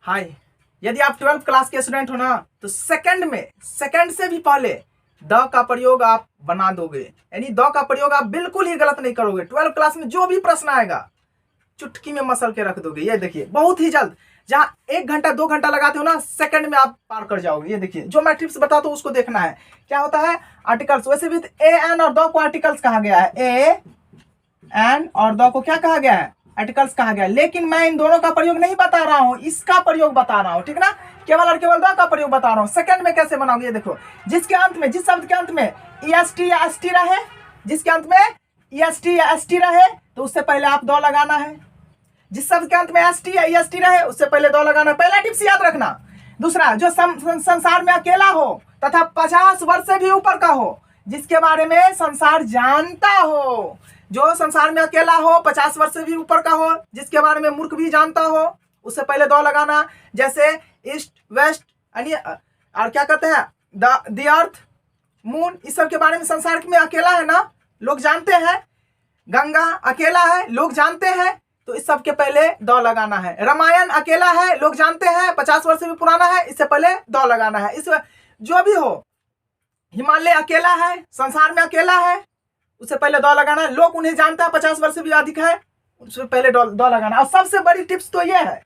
हाय, यदि आप 12th class के स्टूडेंट हो ना तो सेकंड से भी पहले द का प्रयोग आप बना दोगे, यानी द का प्रयोग आप बिल्कुल ही गलत नहीं करोगे। 12th क्लास में जो भी प्रश्न आएगा चुटकी में मसल के रख दोगे। ये देखिए बहुत ही जल्द, जहाँ 1 घंटा 2 घंटा लगाते हो ना, सेकंड में आप पार कर जाओगे। ये देखिए जो मैं टिप्स बताता हूँ उसको देखना है। क्या होता है आर्टिकल्स, वैसे भी ए एन और द को आर्टिकल्स कहा गया है, ए एन और द को क्या कहा गया है, आर्टिकल्स कहा गया है। लेकिन मैं इन दोनों का प्रयोग नहीं बता रहा हूँ, इसका प्रयोग बता रहा हूँ, ठीक ना। केवल और केवल द का प्रयोग बता रहा हूँ। सेकंड में कैसे बनाओगे, ये देखो, जिसके अंत में, जिस शब्द के अंत में EST या ST रहे, जिसके अंत में EST या ST रहे तो उससे पहले आप द लगाना है। जिस शब्द के अंत में ST या EST रहे उससे पहले द लगाना। पहला टिप्स याद रखना। दूसरा, जो संसार में अकेला हो तथा 50 वर्ष से भी ऊपर का हो, जिसके बारे में संसार जानता हो। जो संसार में अकेला हो, 50 वर्ष से भी ऊपर का हो, जिसके बारे में मूर्ख भी जानता हो, उससे पहले द लगाना। जैसे ईस्ट वेस्ट और क्या कहते हैं, द अर्थ, मून, इस सब के बारे में संसार में अकेला है ना, लोग जानते हैं। गंगा अकेला है, लोग जानते हैं, तो इस सब के पहले द लगाना है। रामायण अकेला है, लोग जानते हैं, 50 वर्ष से भी पुराना है, इससे पहले द लगाना है। इस जो भी हो, हिमालय अकेला है, संसार में अकेला है, उससे पहले द लगाना है। लोग उन्हें जानता है, 50 वर्ष से भी अधिक है, उससे पहले द लगाना। और सबसे बड़ी टिप्स तो ये है,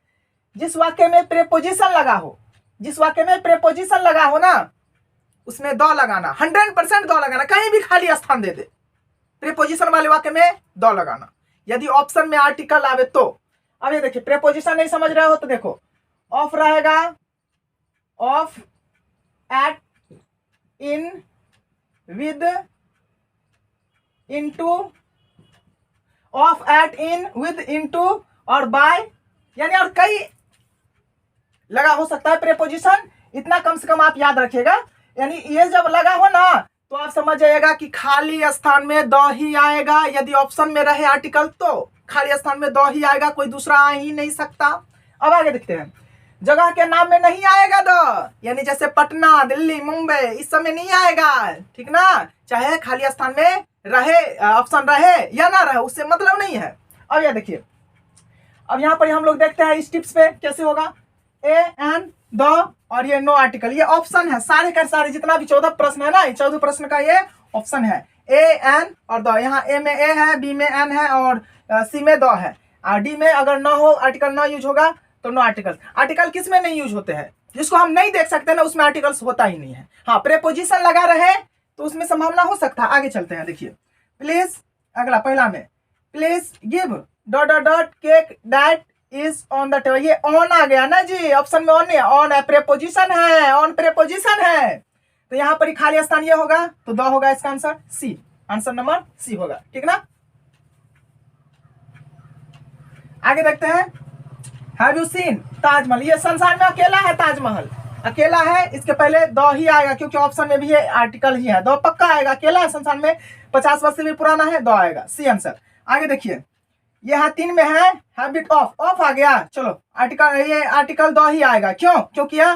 जिस वाक्य में प्रेपोजिशन लगा हो, जिस वाक्य में प्रेपोजिशन लगा हो ना, उसमें द लगाना, 100% द लगाना। कहीं भी खाली स्थान दे दे, प्रेपोजिशन वाले वाक्य में द लगाना। यदि ऑप्शन में आर्टिकल आवे तो। अब ये देखिए, प्रेपोजिशन नहीं समझ रहे हो तो देखो, ऑफ रहेगा, of, at, in, with, into, of, at, in, with, into और बाय, यानी और कई लगा हो सकता है प्रेपोजिशन। इतना कम से कम आप याद रखिएगा। यानी ये जब लगा हो ना तो आप समझ जाइएगा कि खाली स्थान में द ही आएगा। यदि ऑप्शन में रहे आर्टिकल तो खाली स्थान में द ही आएगा, कोई दूसरा आ ही नहीं सकता। अब आगे देखते हैं, जगह के नाम में नहीं आएगा द, यानी जैसे पटना, दिल्ली, मुंबई, इस सब में नहीं आएगा, ठीक ना। चाहे खाली स्थान में रहे, ऑप्शन रहे या ना रहे, उससे मतलब नहीं है। अब यह देखिए, अब यहाँ पर हम लोग देखते हैं इस टिप्स पे कैसे होगा। ए एन द और ये नो आर्टिकल, ये ऑप्शन है सारे का सारे, जितना भी 14 प्रश्न है ना, 14 प्रश्न का ये ऑप्शन है। ए एन और द, यहाँ ए में ए है, बी में एन है और सी में द है, और डी में अगर न हो, आर्टिकल न यूज होगा तो नो आर्टिकल। आर्टिकल किस में नहीं यूज होते हैं, जिसको हम नहीं देख सकते ना, उसमें आर्टिकल्स होता ही नहीं है। हाँ, प्रेपोजिशन लगा रहे तो उसमें संभावना हो सकता है। आगे चलते हैं, देखिए प्लीज, अगला पहला में, please give dot dot dot cake that is on the table. ये ऑन आ गया ना जी, ऑप्शन में ऑन नहीं है, ऑन है, प्रेपोजिशन है, ऑन प्रेपोजिशन है, तो यहाँ पर ही खाली स्थान ये होगा, तो द होगा इसका answer C, answer number C होगा, ठीक ना। आगे देखते हैं, हैव यू सीन ताजमहल। ये संसार में अकेला है, ताजमहल अकेला है, इसके पहले द ही आएगा क्योंकि ऑप्शन में भी ये आर्टिकल ही है। द पक्का आएगा, अकेला है, संसार में 50 वर्ष से भी पुराना है, द आएगा, सी आंसर। आगे देखिए, यहाँ 3 में है हैबिट ऑफ, ऑफ आ गया, चलो आर्टिकल, ये आर्टिकल द ही आएगा। क्यों? क्योंकि यह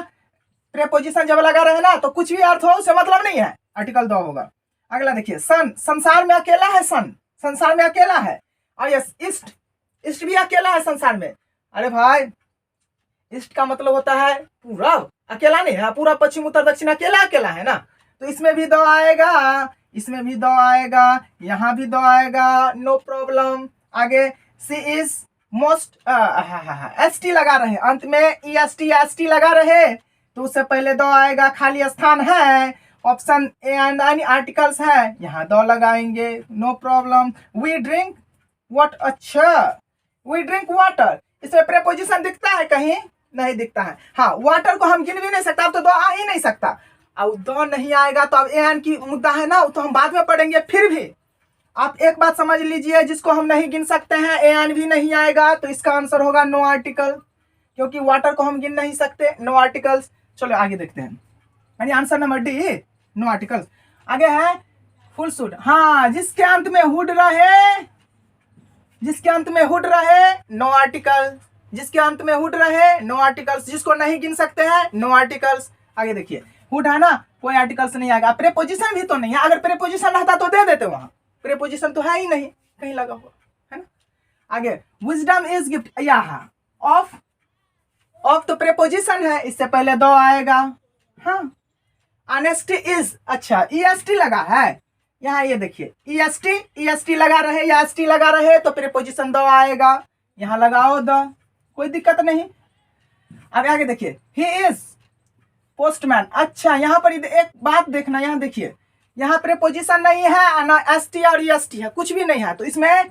प्रेपोजिशन जब लगा रहे ना तो कुछ भी अर्थ हो उससे मतलब नहीं है, आर्टिकल द होगा। अगला देखिए, सन, संसार में अकेला है, सन संसार में अकेला है। और यस, ईस्ट, ईस्ट भी अकेला है संसार में। अरे भाई, ईस्ट का मतलब होता है पूरब, अकेला नहीं है, पूरा पश्चिम उत्तर दक्षिण अकेला अकेला है ना, तो इसमें भी द आएगा, इसमें भी द आएगा, यहाँ भी द आएगा, नो प्रॉब्लम। आगे, सी इज मोस्ट, एस टी लगा रहे, अंत में एस टी लगा रहे तो उससे पहले द आएगा, खाली स्थान है, option A and any articles है, यहाँ द लगाएंगे, no problem. We drink what, अच्छा वी ड्रिंक वाटर, इसमें प्रेपोजिशन दिखता है कहीं? नहीं दिखता है। हाँ, वाटर को हम गिन भी नहीं सकता, अब तो द आ ही नहीं सकता। अब द नहीं आएगा तो अब ए एन की मुद्दा है ना, तो हम बाद में पढ़ेंगे। फिर भी आप एक बात समझ लीजिए, जिसको हम नहीं गिन सकते हैं, ए एन भी नहीं आएगा, तो इसका आंसर होगा नो आर्टिकल, क्योंकि वाटर को हम गिन नहीं सकते, नो आर्टिकल्स। चलो आगे देखते हैं, यानी answer number D, no articles. आगे है फुल सूट, हाँ, जिसके अंत में हुड रहे, जिसके अंत में हुड रहे, नो आर्टिकल, जिसके अंत में हुड रहे, नो आर्टिकल्स, जिसको नहीं गिन सकते हैं, नो आर्टिकल्स। आगे देखिए, हुड है ना, कोई आर्टिकल्स नहीं आएगा, प्रेपोजिशन भी तो नहीं है, अगर प्रेपोजिशन रहता तो दे देते, वहां प्रेपोजिशन तो है ही नहीं, कहीं लगा हुआ है ना। आगे, विजडम इज गिफ्ट, यहाँ ऑफ ऑफ तो प्रेपोजिशन है, इससे पहले दो आएगा। हाँ, ऑनेस्टी इज, अच्छा ईएसटी लगा है यहाँ, ये देखिए ईएसटी लगा रहे या एसटी लगा रहे तो प्रीपोजिशन दो आएगा, यहाँ लगाओ दो, कोई दिक्कत नहीं। अब आगे देखिए, ही इज पोस्टमैन। अच्छा यहाँ पर एक बात देखना, यहाँ देखिए यहाँ प्रीपोजिशन नहीं है, ना एसटी और ईएसटी है, कुछ भी नहीं है, तो इसमें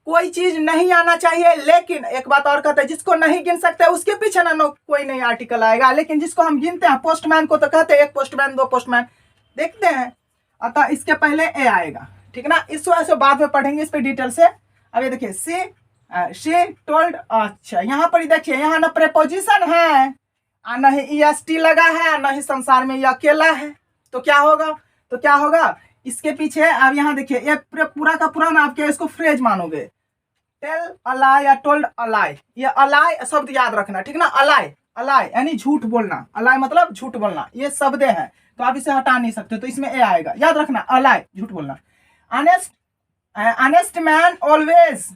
कोई चीज नहीं आना चाहिए। लेकिन एक बात और कहते हैं, जिसको नहीं गिन सकते उसके पीछे ना कोई नहीं आर्टिकल आएगा, लेकिन जिसको हम गिनते हैं पोस्टमैन को तो कहते हैं एक पोस्टमैन दो पोस्टमैन, देखते हैं, अतः इसके पहले ए आएगा, ठीक ना। इस वजह से बाद में पढ़ेंगे इस पे डिटेल से। अब ये देखिए शी टोल्ड, अच्छा यहाँ पर देखिए यहाँ ना प्रेपोजिशन है, ना ही ईएसटी लगा है, ना ही संसार में ये अकेला है, तो क्या होगा इसके पीछे। अब यहाँ देखिए ये पूरा का पूरा ना आप क्या इसको फ्रेज मानोगे, टेल अलाई या टोल्ड अलाई, ये अलाई शब्द याद रखना, ठीक ना। अलाई यानी झूठ बोलना, अलाई मतलब झूठ बोलना, ये शब्द है तो आप इसे हटा नहीं सकते, तो इसमें ए आएगा, याद रखना, अलाई झूठ बोलना। Honest man always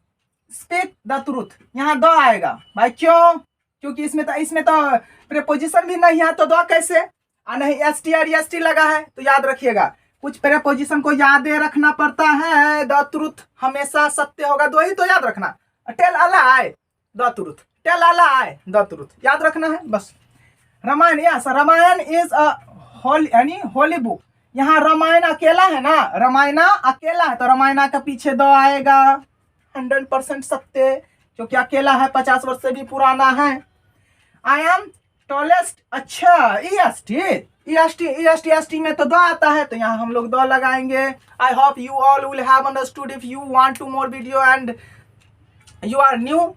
speak the truth, यहाँ दो आएगा भाई, क्यों? क्योंकि इसमें तो प्रेपोजिशन भी नहीं है, तो दो कैसे? नहीं एसटी और एसटी लगा है, तो याद रखिएगा कुछ प्रेपोजिशन को याद रखना पड़ता है। द ट्रूथ हमेशा सत्य होगा, दो ही तो याद रखना, tell always the truth, tell always the truth, याद रखना है बस। Ramayan, yes Ramayan is a holy यानी होली बुक, यहाँ रामायण अकेला है ना, रामायण अकेला है तो रामायण का पीछे दो आएगा, 100% सत्य, क्योंकि अकेला है, 50 वर्ष से भी पुराना है। आई एम टॉलेस्ट, अच्छा ईएसटी में तो दो आता है, तो यहाँ हम लोग दो लगाएंगे। I hope you all will have understood. If you want to more video and you are new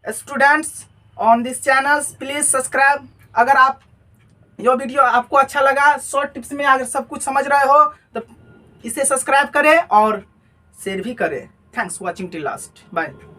students on this channel, please subscribe. अगर आप ये वीडियो आपको अच्छा लगा, शॉर्ट टिप्स में अगर सब कुछ समझ रहे हो तो इसे सब्सक्राइब करें और शेयर भी करें। Thanks watching till last, bye.